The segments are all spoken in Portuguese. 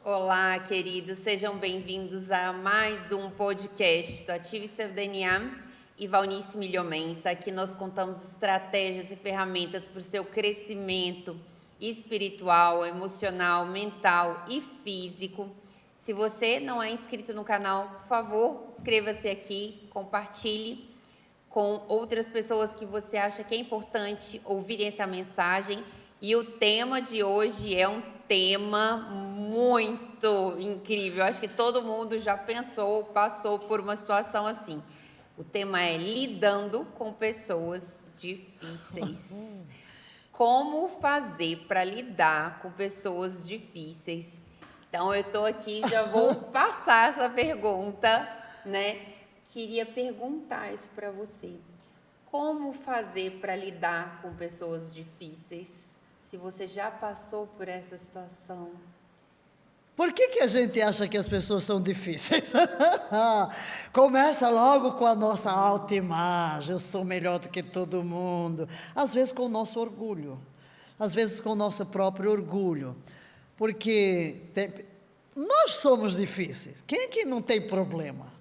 Olá, queridos, sejam bem-vindos a mais um podcast do Ative Seu DNA e Valnice Milhomensa. Aqui nós contamos estratégias e ferramentas para o seu crescimento espiritual, emocional, mental e físico. Se você não é inscrito no canal, por favor, inscreva-se aqui, compartilhe com outras pessoas que você acha que é importante ouvirem essa mensagem. E o tema de hoje é um tema muito incrível. Acho que todo mundo já pensou, passou por uma situação assim. O tema é lidando com pessoas difíceis. Como fazer para lidar com pessoas difíceis? Então, eu estou aqui, já vou passar essa pergunta, né? Queria perguntar isso para você. Como fazer para lidar com pessoas difíceis? Se você já passou por essa situação. Por que a gente acha que as pessoas são difíceis? Começa logo com a nossa autoimagem, eu sou melhor do que todo mundo. Às vezes com o nosso orgulho, às vezes com o nosso próprio orgulho. Porque nós somos difíceis, quem é que não tem problema?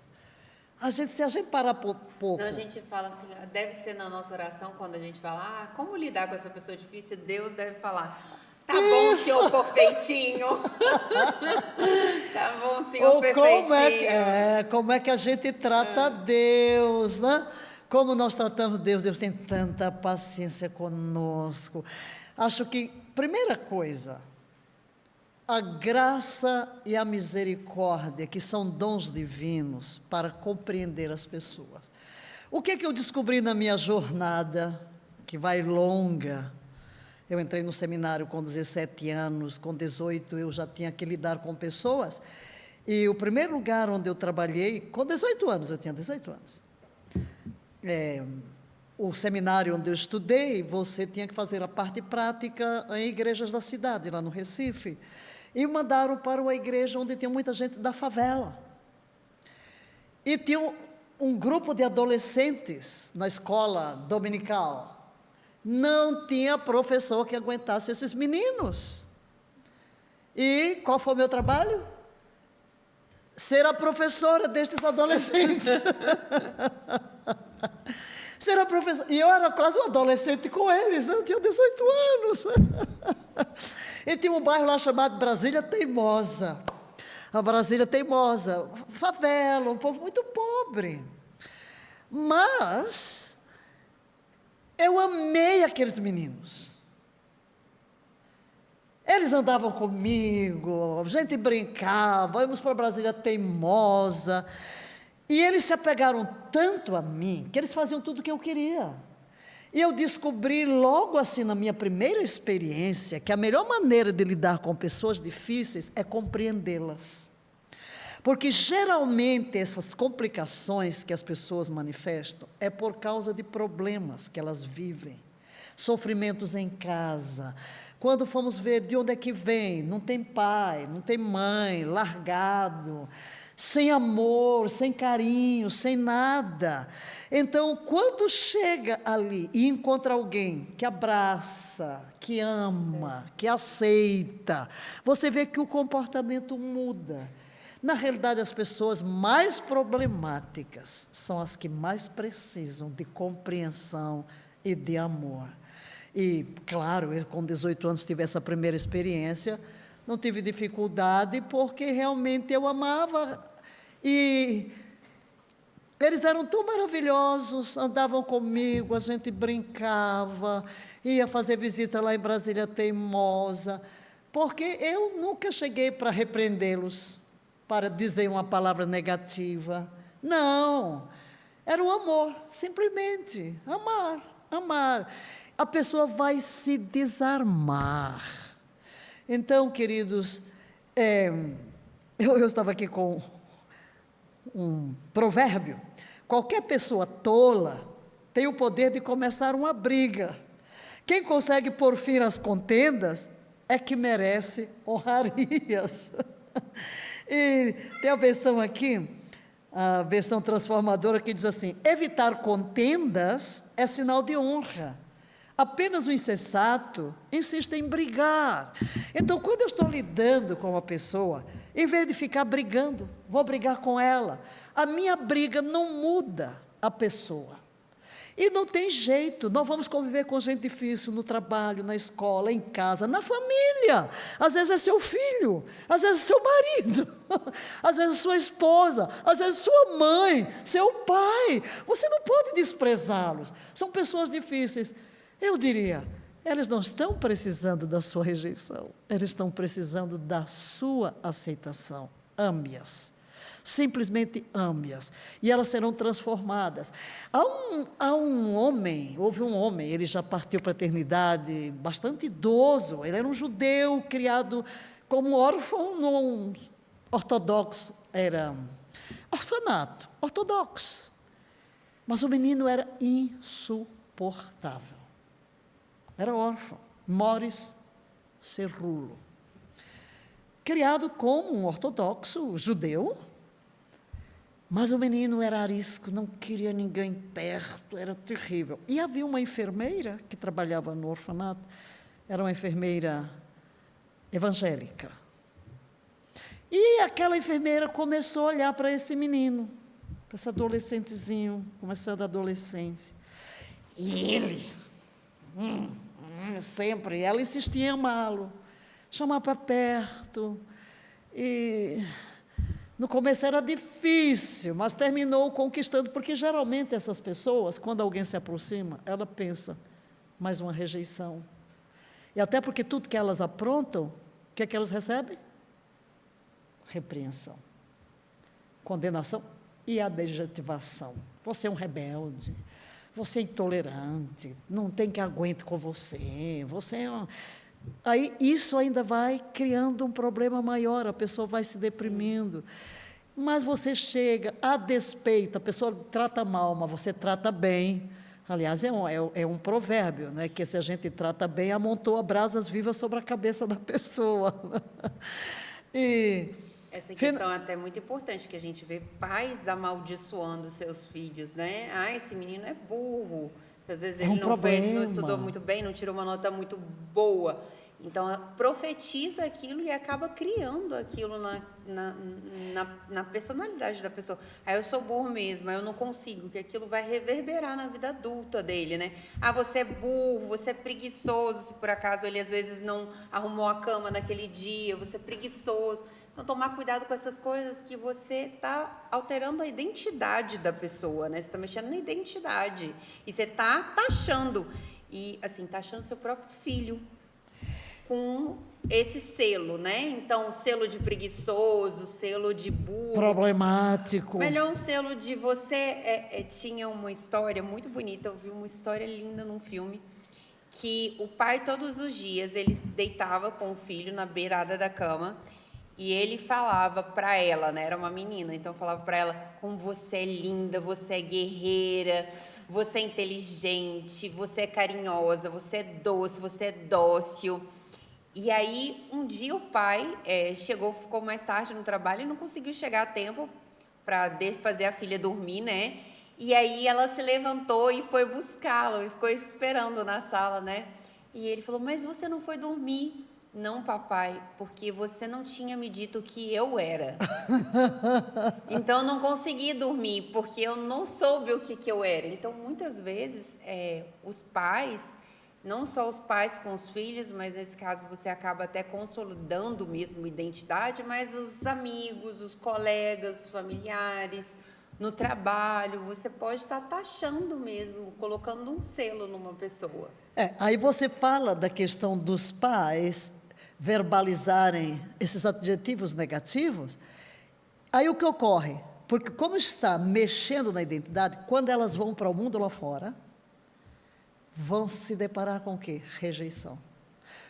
Se a gente parar pouco... Não, a gente fala assim, deve ser na nossa oração, quando a gente fala, como lidar com essa pessoa difícil, Deus deve falar, tá bom, senhor perfeitinho. Tá bom, senhor perfeitinho. Como é que a gente trata Deus, né? Como nós tratamos Deus, Deus tem tanta paciência conosco. Acho que, primeira coisa, a graça e a misericórdia, que são dons divinos para compreender as pessoas. O que eu descobri na minha jornada, que vai longa? Eu entrei no seminário com 17 anos, com 18 eu já tinha que lidar com pessoas, e o primeiro lugar onde eu trabalhei, com 18 anos, eu tinha 18 anos, o seminário onde eu estudei, você tinha que fazer a parte prática em igrejas da cidade, lá no Recife, e mandaram para uma igreja onde tinha muita gente da favela, e tinha um grupo de adolescentes na escola dominical. Não tinha professor que aguentasse esses meninos. E qual foi o meu trabalho? Ser a professora destes adolescentes. Ser a professora. E eu era quase um adolescente com eles, né? Eu tinha 18 anos. E tinha um bairro lá chamado Brasília Teimosa. A Brasília Teimosa, favela, um povo muito pobre. Mas eu amei aqueles meninos. Eles andavam comigo, a gente brincava, íamos para Brasília Teimosa, e eles se apegaram tanto a mim, que eles faziam tudo o que eu queria. E eu descobri logo assim, na minha primeira experiência, que a melhor maneira de lidar com pessoas difíceis é compreendê-las. Porque geralmente essas complicações que as pessoas manifestam é por causa de problemas que elas vivem, sofrimentos em casa. Quando fomos ver de onde é que vem, não tem pai, não tem mãe, largado, sem amor, sem carinho, sem nada. Então, quando chega ali e encontra alguém que abraça, que ama, que aceita, você vê que o comportamento muda. Na realidade, as pessoas mais problemáticas são as que mais precisam de compreensão e de amor. E, claro, eu com 18 anos tive essa primeira experiência, não tive dificuldade, porque realmente eu amava, e eles eram tão maravilhosos, andavam comigo, a gente brincava, ia fazer visita lá em Brasília Teimosa, porque eu nunca cheguei para repreendê-los, para dizer uma palavra negativa. Não, era o amor, simplesmente, amar. A pessoa vai se desarmar. Então, queridos, eu estava aqui com um provérbio: qualquer pessoa tola tem o poder de começar uma briga. Quem consegue pôr fim às contendas é que merece honrarias. E tem a versão aqui, a versão transformadora, que diz assim: evitar contendas é sinal de honra. Apenas o insensato insiste em brigar. Então, quando eu estou lidando com uma pessoa, em vez de ficar brigando, vou brigar com ela. A minha briga não muda a pessoa. E não tem jeito, nós vamos conviver com gente difícil no trabalho, na escola, em casa, na família. Às vezes é seu filho, às vezes é seu marido, às vezes é sua esposa, às vezes é sua mãe, seu pai. Você não pode desprezá-los. São pessoas difíceis. Eu diria, eles não estão precisando da sua rejeição, eles estão precisando da sua aceitação. Ame-as. Simplesmente ame-as, e elas serão transformadas. Houve um homem, ele já partiu para a eternidade, bastante idoso, ele era um judeu, criado como órfão num ortodoxo, era orfanato, ortodoxo, mas o menino era insuportável, era órfão, Moris Cerrulo, criado como um ortodoxo judeu. Mas o menino era arisco, não queria ninguém perto, era terrível. E havia uma enfermeira que trabalhava no orfanato, era uma enfermeira evangélica. E aquela enfermeira começou a olhar para esse menino, para esse adolescentezinho, começando a adolescência. E ele, sempre, ela insistia em amá-lo, chamar para perto, e no começo era difícil, mas terminou conquistando, porque geralmente essas pessoas, quando alguém se aproxima, ela pensa, mais uma rejeição. E até porque tudo que elas aprontam, o que é que elas recebem? Repreensão, condenação e adjetivação. Você é um rebelde, você é intolerante, não tem quem aguente com você, você é um... Aí isso ainda vai criando um problema maior, a pessoa vai se deprimindo. Mas você chega, a despeito, a pessoa trata mal, mas você trata bem. Aliás, é um provérbio, né, que se a gente trata bem, amontoa brasas vivas sobre a cabeça da pessoa. Essa questão é até muito importante, que a gente vê pais amaldiçoando seus filhos, né? Ah, esse menino é burro. Às vezes ele não estudou muito bem, não tirou uma nota muito boa. Então, profetiza aquilo e acaba criando aquilo na personalidade da pessoa. Aí eu sou burro mesmo, aí eu não consigo, que aquilo vai reverberar na vida adulta dele, né? Ah, você é burro, você é preguiçoso, se por acaso ele às vezes não arrumou a cama naquele dia, você é preguiçoso. Então, tomar cuidado com essas coisas, que você está alterando a identidade da pessoa, né? Você está mexendo na identidade. E você está taxando. E, assim, taxando seu próprio filho com esse selo, né? Então, selo de preguiçoso, selo de burro. Problemático. Melhor um selo de você... tinha uma história muito bonita, eu vi uma história linda num filme, que o pai, todos os dias, ele deitava com o filho na beirada da cama, e ele falava para ela, né, era uma menina, então falava para ela, como você é linda, você é guerreira, você é inteligente, você é carinhosa, você é doce, você é dócil. E aí, um dia o pai ficou mais tarde no trabalho e não conseguiu chegar a tempo para fazer a filha dormir, né? E aí ela se levantou e foi buscá-lo, e ficou esperando na sala, né? E ele falou, mas você não foi dormir? Não, papai, porque você não tinha me dito que eu era. Então, eu não consegui dormir, porque eu não soube o que eu era. Então, muitas vezes, os pais, não só os pais com os filhos, mas nesse caso você acaba até consolidando mesmo a identidade, mas os amigos, os colegas, os familiares, no trabalho, você pode estar taxando mesmo, colocando um selo numa pessoa. Aí você fala da questão dos pais verbalizarem esses adjetivos negativos. Aí o que ocorre? Porque como está mexendo na identidade, quando elas vão para o mundo lá fora, vão se deparar com o quê? Rejeição.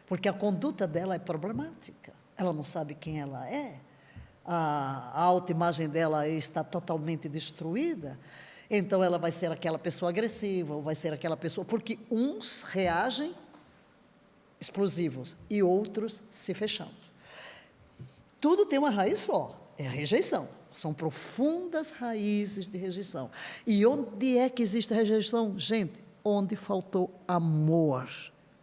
Porque a conduta dela é problemática. Ela não sabe quem ela é. A autoimagem dela está totalmente destruída. Então, ela vai ser aquela pessoa agressiva, ou vai ser aquela pessoa... Porque uns reagem explosivos e outros se fechando. Tudo tem uma raiz só, é a rejeição. São profundas raízes de rejeição. E onde é que existe a rejeição? Gente, onde faltou amor,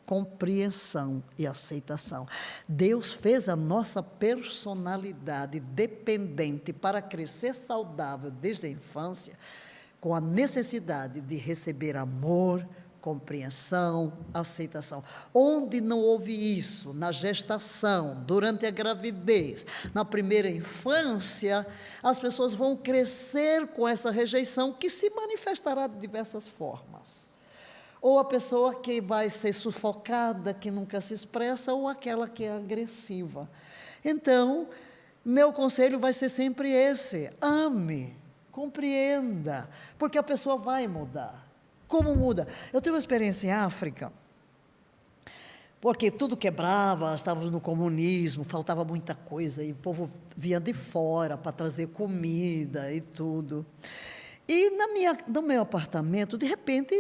compreensão e aceitação. Deus fez a nossa personalidade dependente para crescer saudável desde a infância, com a necessidade de receber amor, compreensão, aceitação. Onde não houve isso, na gestação, durante a gravidez, na primeira infância, as pessoas vão crescer com essa rejeição que se manifestará de diversas formas. Ou a pessoa que vai ser sufocada, que nunca se expressa, ou aquela que é agressiva. Então, meu conselho vai ser sempre esse: ame, compreenda, porque a pessoa vai mudar. Como muda? Eu tive uma experiência em África, porque tudo quebrava, estávamos no comunismo, faltava muita coisa, e o povo vinha de fora para trazer comida e tudo. E no meu apartamento, de repente,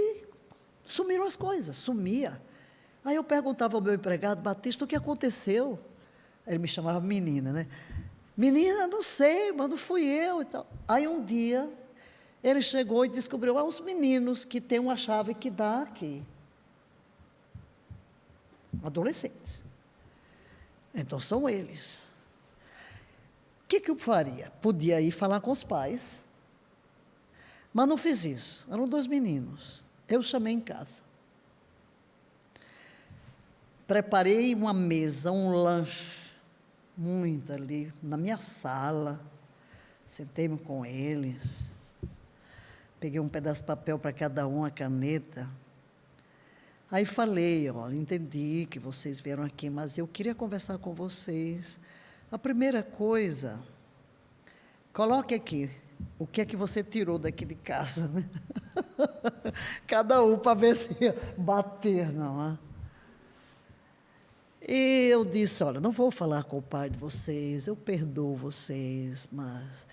sumiram as coisas, sumia. Aí eu perguntava ao meu empregado, Batista, o que aconteceu? Ele me chamava menina, né? Menina, não sei, mas não fui eu e tal. Aí um dia, ele chegou e descobriu, os meninos que têm uma chave que dá aqui. Adolescentes. Então são eles. O que eu faria? Podia ir falar com os pais, mas não fiz isso. Eram 2 meninos. Eu chamei em casa. Preparei uma mesa, um lanche, muito ali, na minha sala. Sentei-me com eles. Peguei um pedaço de papel para cada um, a caneta. Aí falei, olha, entendi que vocês vieram aqui, mas eu queria conversar com vocês. A primeira coisa, coloque aqui, o que é que você tirou daqui de casa, né? Cada um, para ver se ia bater, não é? E eu disse, olha, não vou falar com o pai de vocês, eu perdoo vocês, mas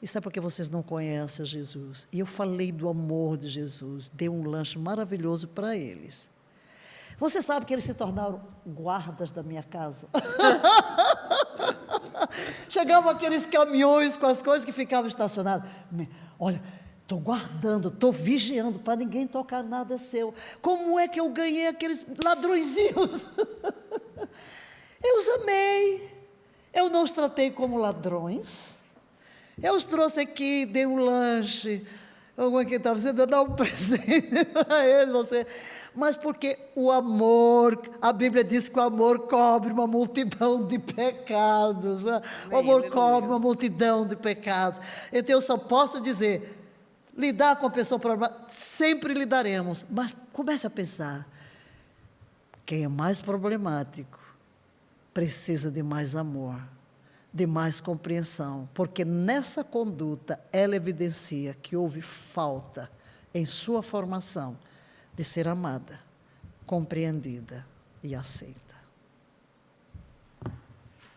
isso é porque vocês não conhecem Jesus. E eu falei do amor de Jesus, dei um lanche maravilhoso para eles. Você sabe que eles se tornaram guardas da minha casa? Chegavam aqueles caminhões com as coisas que ficavam estacionadas. Olha, estou guardando, estou vigiando para ninguém tocar nada seu. Como é que eu ganhei aqueles ladrõezinhos? Eu os amei. Eu não os tratei como ladrões. Eu os trouxe aqui, dei um lanche. Alguém que estava dizendo, dar um presente para eles, você. Mas porque o amor, a Bíblia diz que o amor cobre uma multidão de pecados. Né? O amor cobre uma multidão de pecados. Então eu só posso dizer, lidar com a pessoa problemática, sempre lidaremos. Mas comece a pensar, quem é mais problemático precisa de mais amor, de mais compreensão, porque nessa conduta ela evidencia que houve falta em sua formação de ser amada, compreendida e aceita.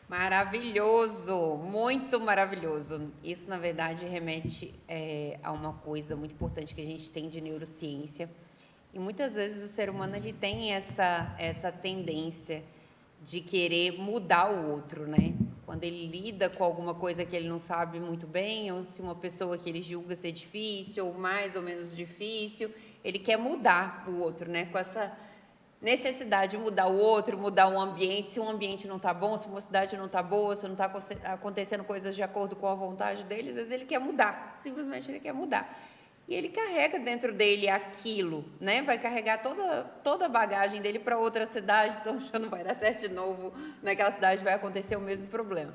Maravilhoso, muito maravilhoso. Isso, na verdade, remete a uma coisa muito importante que a gente tem de neurociência. E muitas vezes o ser humano ele tem essa tendência de querer mudar o outro, né? Quando ele lida com alguma coisa que ele não sabe muito bem, ou se uma pessoa que ele julga ser difícil, ou mais ou menos difícil, ele quer mudar o outro, né? Com essa necessidade de mudar o outro, mudar o ambiente. Se um ambiente não está bom, se uma cidade não está boa, se não está acontecendo coisas de acordo com a vontade dele, às vezes ele quer mudar, simplesmente ele quer mudar. E ele carrega dentro dele aquilo, né? Vai carregar toda a bagagem dele para outra cidade, então já não vai dar certo de novo, naquela cidade vai acontecer o mesmo problema.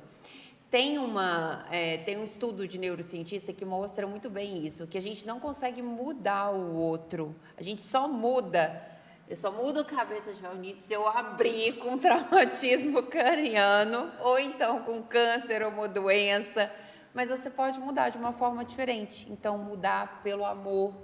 Tem um estudo de neurocientista que mostra muito bem isso, que a gente não consegue mudar o outro, a gente só muda. Eu só mudo cabeça de Valnice se eu abrir com traumatismo craniano, ou então com câncer ou uma doença. Mas você pode mudar de uma forma diferente. Então, mudar pelo amor,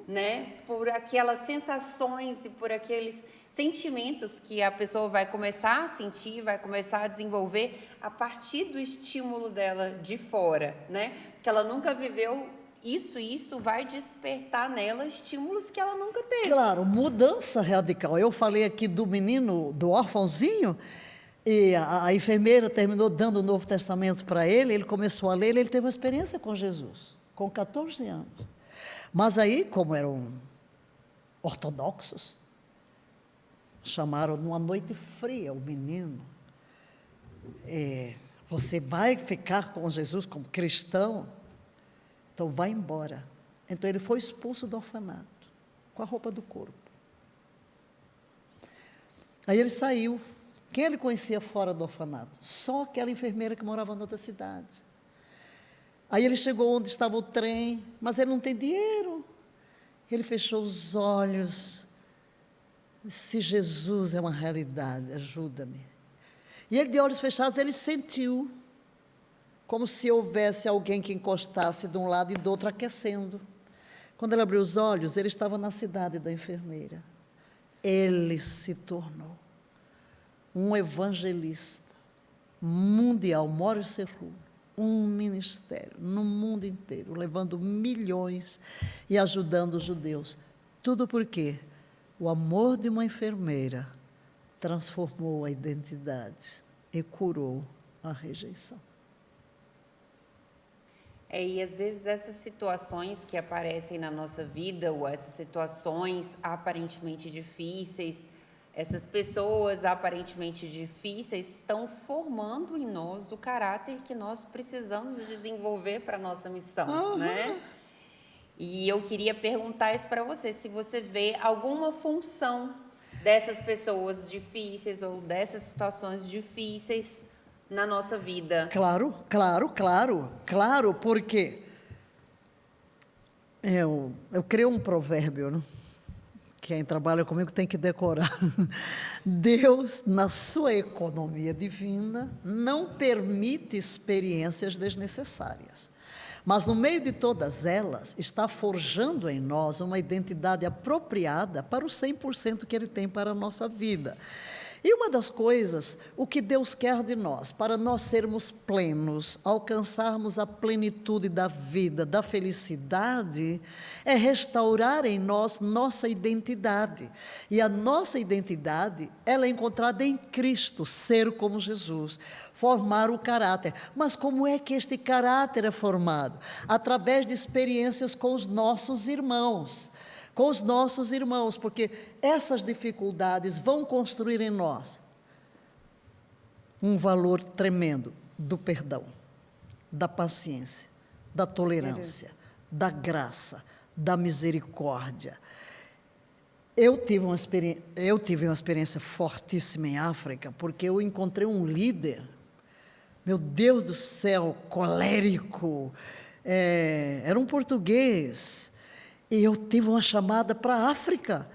né? Por aquelas sensações e por aqueles sentimentos que a pessoa vai começar a sentir, vai começar a desenvolver a partir do estímulo dela de fora, né? Que ela nunca viveu isso, e isso vai despertar nela estímulos que ela nunca teve. Claro, mudança radical. Eu falei aqui do menino, do órfãozinho, e a enfermeira terminou dando o Novo Testamento para ele, ele começou a ler, ele teve uma experiência com Jesus, com 14 anos. Mas aí, como era um ortodoxos. Chamaram numa noite fria o menino. Você vai ficar com Jesus como cristão? Então vai embora. Então ele foi expulso do orfanato, com a roupa do corpo. Aí ele saiu. Quem ele conhecia fora do orfanato? Só aquela enfermeira que morava em outra cidade. Aí ele chegou onde estava o trem, mas ele não tem dinheiro. Ele fechou os olhos. Se Jesus é uma realidade, ajuda-me. E ele, de olhos fechados, ele sentiu como se houvesse alguém que encostasse de um lado e do outro, aquecendo. Quando ele abriu os olhos, ele estava na cidade da enfermeira. Ele se tornou um evangelista mundial, Maurice Serru, um ministério no mundo inteiro, levando milhões e ajudando os judeus. Tudo porque o amor de uma enfermeira transformou a identidade e curou a rejeição. E às vezes essas situações que aparecem na nossa vida, ou essas situações aparentemente difíceis, essas pessoas aparentemente difíceis estão formando em nós o caráter que nós precisamos desenvolver para a nossa missão, né? E eu queria perguntar isso para você, se você vê alguma função dessas pessoas difíceis ou dessas situações difíceis na nossa vida. Claro, porque eu criei um provérbio, né? Quem trabalha comigo tem que decorar. Deus, na sua economia divina, não permite experiências desnecessárias. Mas no meio de todas elas, está forjando em nós uma identidade apropriada para o 100% que Ele tem para a nossa vida. E uma das coisas, o que Deus quer de nós, para nós sermos plenos, alcançarmos a plenitude da vida, da felicidade, é restaurar em nós nossa identidade. E a nossa identidade, ela é encontrada em Cristo, ser como Jesus, formar o caráter. Mas como é que este caráter é formado? Através de experiências com os nossos irmãos. Porque essas dificuldades vão construir em nós um valor tremendo do perdão, da paciência, da tolerância, da graça, da misericórdia. Eu tive uma experiência fortíssima em África, porque eu encontrei um líder, meu Deus do céu, colérico, era um português. E eu tive uma chamada para a África.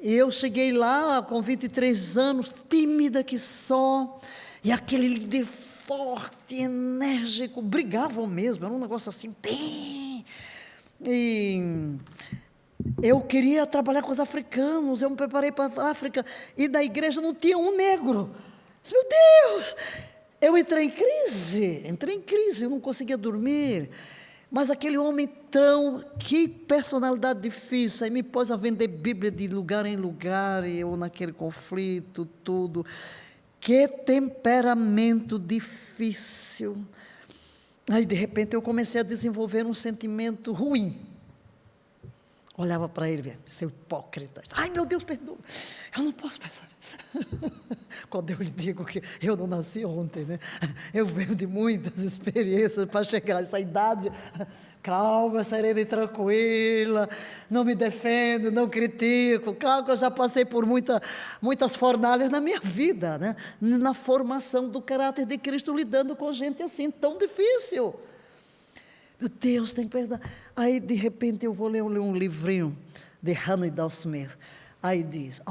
E eu cheguei lá com 23 anos, tímida que só. E aquele líder forte, enérgico, brigavam mesmo, era um negócio assim, bem. E eu queria trabalhar com os africanos, eu me preparei para a África. E na igreja não tinha um negro. Meu Deus! Eu entrei em crise, eu não conseguia dormir. Mas aquele homem que personalidade difícil, aí me pôs a vender Bíblia de lugar em lugar, e eu naquele conflito, tudo. Que temperamento difícil. Aí, de repente, eu comecei a desenvolver um sentimento ruim. Olhava para ele, seu hipócrita. Ai, meu Deus, perdoa. Eu não posso pensar nisso. Quando eu lhe digo que eu não nasci ontem, né? Eu venho de muitas experiências para chegar nessa idade. Calma, serena e tranquila. Não me defendo, não critico. Claro que eu já passei por muitas fornalhas na minha vida, né? Na formação do caráter de Cristo, lidando com gente assim, tão difícil. Meu Deus, tem que perdoar. Aí, de repente, eu vou ler um livrinho de Hannah Dale Smith. Aí diz,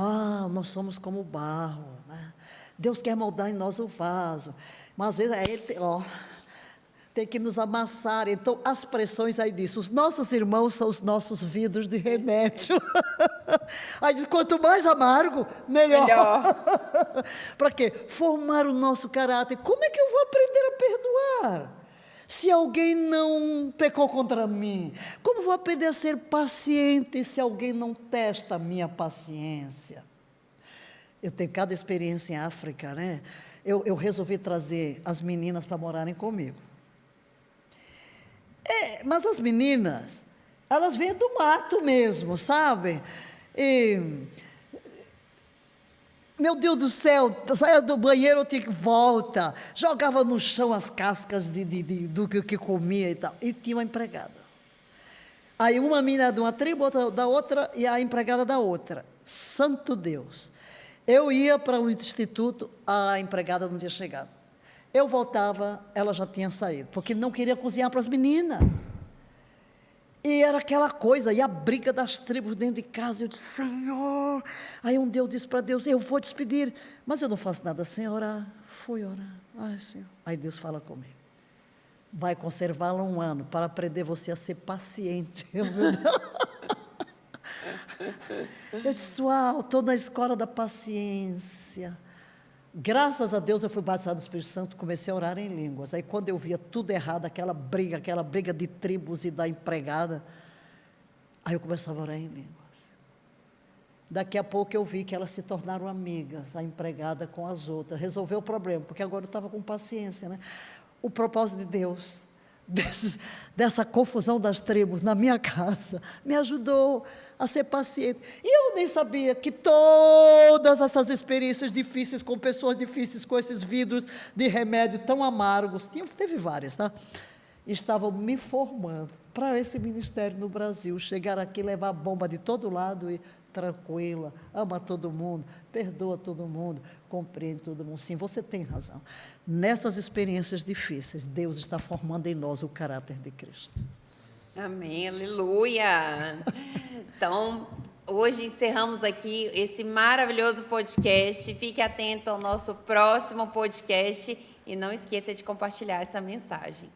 nós somos como barro, né? Deus quer moldar em nós o vaso. Mas, às vezes, Ele tem que nos amassar. Então, as pressões, aí diz, os nossos irmãos são os nossos vidros de remédio. Aí diz, quanto mais amargo, melhor. Para quê? Formar o nosso caráter. Como é que eu vou aprender a perdoar? Se alguém não pecou contra mim, como vou aprender a ser paciente se alguém não testa a minha paciência? Eu tenho cada experiência em África, né? Eu resolvi trazer as meninas para morarem comigo. Mas as meninas, elas vêm do mato mesmo, sabe? E, meu Deus do céu, saia do banheiro, eu tinha que volta. Jogava no chão as cascas do que comia e tal. E tinha uma empregada. Aí uma menina de uma tribo, outra da outra, e a empregada da outra. Santo Deus. Eu ia para o instituto, a empregada não tinha chegado. Eu voltava, ela já tinha saído, porque não queria cozinhar para as meninas. E era aquela coisa, e a briga das tribos dentro de casa. Eu disse, Senhor. Aí um dia eu disse para Deus, eu vou despedir, mas eu não faço nada sem orar. Fui orar. Ai, Senhor. Aí Deus fala comigo. Vai conservá-la 1 ano, para aprender você a ser paciente. Eu disse, uau, estou na escola da paciência. Graças a Deus eu fui batizado no Espírito Santo, comecei a orar em línguas. Aí quando eu via tudo errado, aquela briga de tribos e da empregada, aí eu começava a orar em línguas. Daqui a pouco eu vi que elas se tornaram amigas, a empregada com as outras. Resolveu o problema, porque agora eu estava com paciência, né? O propósito de Deus, dessa confusão das tribos na minha casa, me ajudou a ser paciente. E eu nem sabia que todas essas experiências difíceis, com pessoas difíceis, com esses vidros de remédio tão amargos, teve várias, tá? Estavam me formando para esse ministério no Brasil, chegar aqui, levar bomba de todo lado e tranquila, ama todo mundo, perdoa todo mundo, compreende todo mundo. Sim, você tem razão. Nessas experiências difíceis, Deus está formando em nós o caráter de Cristo. Amém, aleluia! Então, hoje encerramos aqui esse maravilhoso podcast. Fique atento ao nosso próximo podcast e não esqueça de compartilhar essa mensagem.